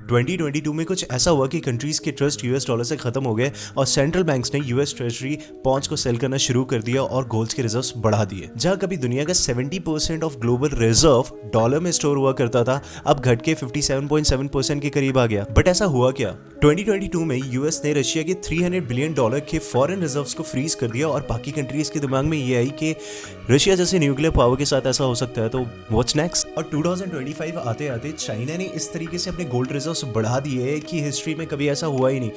2022 में कुछ ऐसा हुआ कि कंट्रीज के ट्रस्ट यूएस डॉलर से खत्म हो गए और सेंट्रल बैंक्स ने यूएस ट्रेजरी बॉन्ड्स को सेल करना शुरू कर दिया और गोल्ड के रिजर्व्स बढ़ा दिए। जहां कभी दुनिया का 70% ऑफ ग्लोबल रिजर्व डॉलर में स्टोर हुआ करता था, अब घट के 57.7% के करीब आ गया। बट ऐसा हुआ क्या? 2022 में यूएस ने रशिया के $300 बिलियन के फॉरेन रिजर्व्स को फ्रीज कर दिया और बाकी कंट्रीज के दिमाग में ये आई कि रशिया जैसे न्यूक्लियर पावर के साथ ऐसा हो सकता है, तो व्हाट्स नेक्स्ट? और 2025 आते आते चाइना ने इस तरीके से अपने गोल्ड रिजर्व्स बढ़ा दिए कि हिस्ट्री में कभी ऐसा हुआ ही नहीं।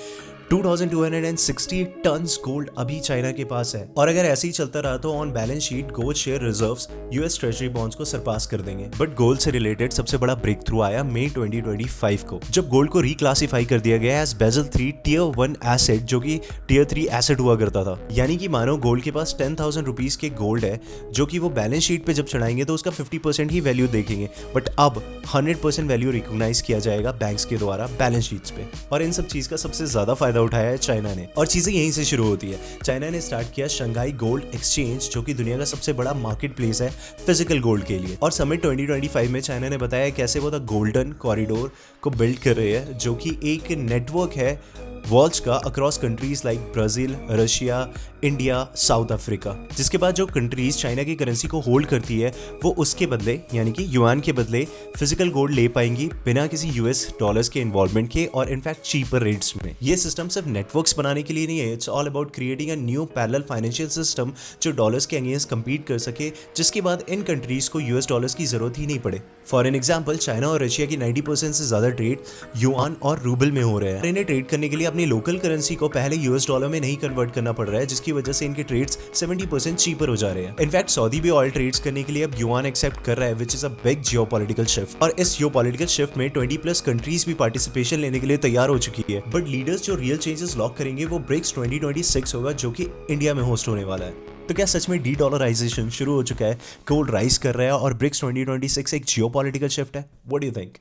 2260 टन्स गोल्ड अभी चाइना के पास है और अगर ऐसे ही चलता रहा तो on balance sheet gold share reserves US treasury bonds को सरपास कर देंगे। बट गोल्ड से रिलेटेड सबसे बड़ा ब्रेक थ्रू आया मई 2025 को, जब गोल्ड को रिक्लासिफाई कर दिया गया एज बेजल 3 टियर 1 एसेट, जो कि टियर 3 एसेट हुआ करता था। यानी कि मानो गोल्ड के पास 10,000 रुपीज के गोल्ड है, जो कि वो बैलेंस शीट पे जब चढ़ाएंगे तो उसका 50% ही वैल्यू देखेंगे, बट अब 100% वैल्यू रिकॉग्नाइज किया जाएगा बैंक्स के द्वारा बैलेंस शीट्स पे। और इन सब चीज का सबसे ज्यादा फायदा उठाया है चाइना ने, और चीजें यहीं से शुरू होती है। चाइना ने स्टार्ट किया शंघाई गोल्ड एक्सचेंज, जो कि दुनिया का सबसे बड़ा मार्केट प्लेस है फिजिकल गोल्ड के लिए। और समिट 2025 में चाइना ने बताया कैसे वो द गोल्डन कॉरिडोर को बिल्ड कर रहे हैं, जो कि एक नेटवर्क है वॉल्स का across countries like Brazil, Russia, India, south Africa. जिसके बाद जो कंट्रीज चाइना की करेंसी को होल्ड करती है वो उसके बदले यानी कि युआन के बदले फिजिकल गोल्ड ले पाएंगी बिना किसी यूएस डॉलर्स के इन्वॉल्वमेंट के, और इनफैक्ट चीपर रेट्स में। ये सिस्टम सिर्फ नेटवर्क्स बनाने के लिए नहीं है, it's all about creating a new parallel financial system जो डॉलर्स के अगेंस्ट कंपीट कर सके, जिसके बाद इन कंट्रीज को यूएस डॉलर्स की जरूरत ही नहीं पड़े। फॉर एन एग्जाम्पल, चाइना और रशिया की 90% से ज्यादा ट्रेड युआन और रूबल में हो रहे हैं। इन्हें ट्रेड करने के लिए अपनी लोकल करेंसी को पहले यूएस डॉलर में नहीं कन्वर्ट करना पड़ रहा है, जिसकी वजह से इनके ट्रेड्स 70% चीपर हो जा रहे हैं। इनफैक्ट सऊदी भी ऑयल ट्रेड्स करने के लिए अब युआन एक्सेप्ट कर रहा है, which is a big geopolitical shift. और इस जियोपॉलिटिकल शिफ्ट में 20+ कंट्रीज भी पार्टिसिपेशन लेने के लिए तैयार हो चुकी है। बट लीडर्स जो रियल चेंजेस लॉक करेंगे वो ब्रिक्स 2026 होगा, जो कि इंडिया में होस्ट होने वाला है। तो क्या सच में डी-डॉलराइजेशन शुरू हो चुका है, गोल्ड राइज कर रहा है और ब्रिक्स 2026 एक जियोपॉलिटिकल शिफ्ट है? What do you think?